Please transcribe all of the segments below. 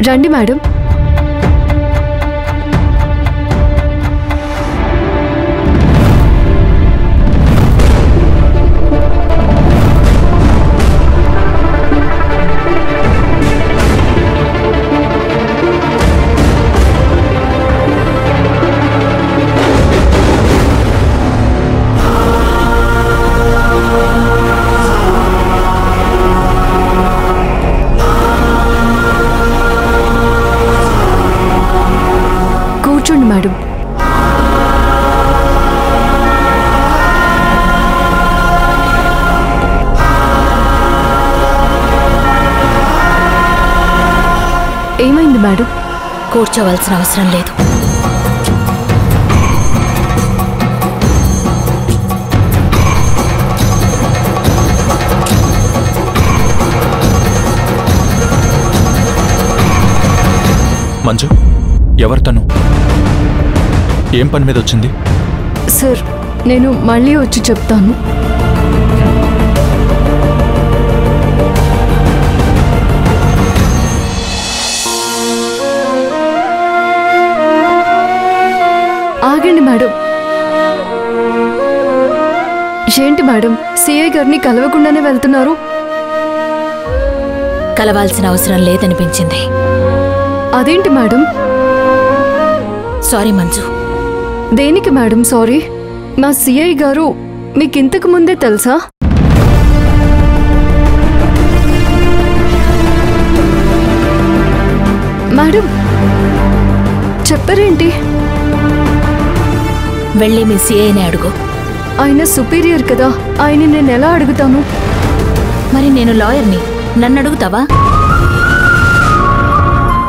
రండి మేడం. కూర్చోండి మేడం. ఏమైంది మేడం? కూర్చోవలసిన అవసరం లేదు. మంజు, ఎవరు తను? ఏం పని మీద వచ్చింది? సార్, నేను మళ్ళీ వచ్చి చెప్తాను. ఆగండి మేడం. ఏంటి మేడం, సిఐ గారిని కలవకుండానే వెళ్తున్నారు? కలవాల్సిన అవసరం లేదనిపించింది. అదేంటి మేడం? సారీ మంజు. దేనికి మేడం సారీ? మా సిఐ గారు మీకింతకు ముందే తెలుసా? మేడం చెప్పరేంటి? వెళ్ళి మీ సిఐని అడుగు. ఆయన సుపీరియర్ కదా, ఆయన నేను ఎలా అడుగుతాను? మరి నేను లాయర్ని, నన్ను అడుగుతావా?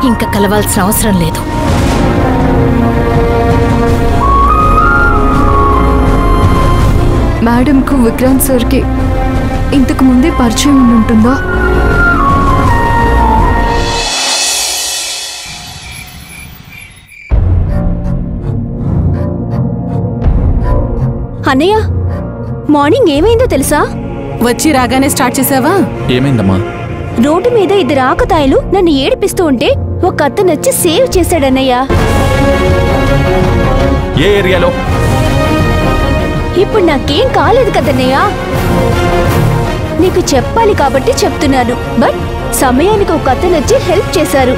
ఇంకా కలవాల్సిన అవసరం లేదు. మేడంకు విక్రాంత్ సార్కి ఇంతకు ముందే పరిచయం ఉంటుందా? అన్నయ్య, మార్నింగ్ ఏమైందో తెలుసా? వచ్చి రాగానే స్టార్ట్ చేసావా? ఏమైందమ్మా? రోడ్డు మీద ఇద్దరు ఆకతాయిలు నన్ను ఏడిపిస్తూ ఉంటే ఒక అతను వచ్చి సేవ్ చేశాడన్నయ్య. ఏ ఏరియాలో? ఇప్పుడు నాకేం కాలేదు కదన్నయ్య. నీకు చెప్పాలి కాబట్టి చెప్తున్నాను. బట్ సమయానికి ఒక అతను వచ్చి హెల్ప్ చేశారు.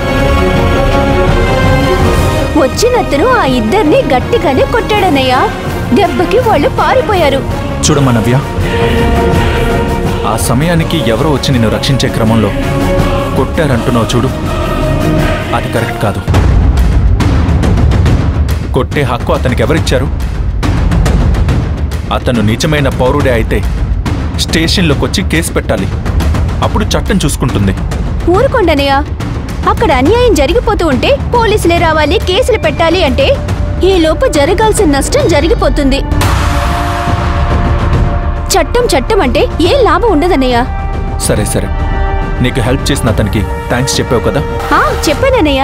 వచ్చిన అతను ఆ ఇద్దరిని గట్టిగానే కొట్టాడన్నయ్య. దెబ్బకి వాళ్ళు పారిపోయారు. చూడమ్మా నవ్య, ఆ సమయానికి ఎవరో వచ్చి నిన్ను రక్షించే క్రమంలో కొట్టారంటున్నావు చూడు, అది కరెక్ట్ కాదు. కొట్టే హక్కు అతనికి ఎవరిచ్చారు? అతను నిజమైన పౌరుడే అయితే స్టేషన్లోకి వచ్చి కేసు పెట్టాలి. అప్పుడు చట్టం చూసుకుంటుంది. ఊరుకోండనయ్య, అక్కడ అన్యాయం జరిగిపోతూ ఉంటే పోలీసులే రావాలి, కేసులు పెట్టాలి అంటే ఈ లోపు జరగాల్సిన నష్టం జరిగిపోతుంది. చట్టం చట్టం అంటే ఏం లాభం ఉండదన్నయ్య. సరే సరే, నీకు హెల్ప్ చేసిన అతనికి థ్యాంక్స్ చెప్పావు కదా? చెప్పానన్నయ్య.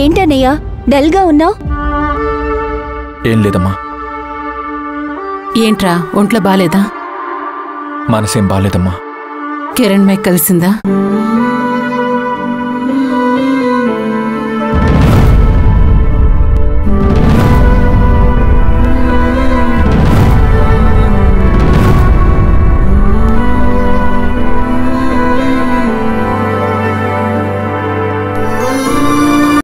ఏంటన్నయ్య డల్గా ఉన్నావు? ఏం లేదమ్మా. ఏంట్రా, ఒంట్లో బాలేదా? మనసేం బాలేదమ్మా. కిరణ్ మేక్ కలిసిందా?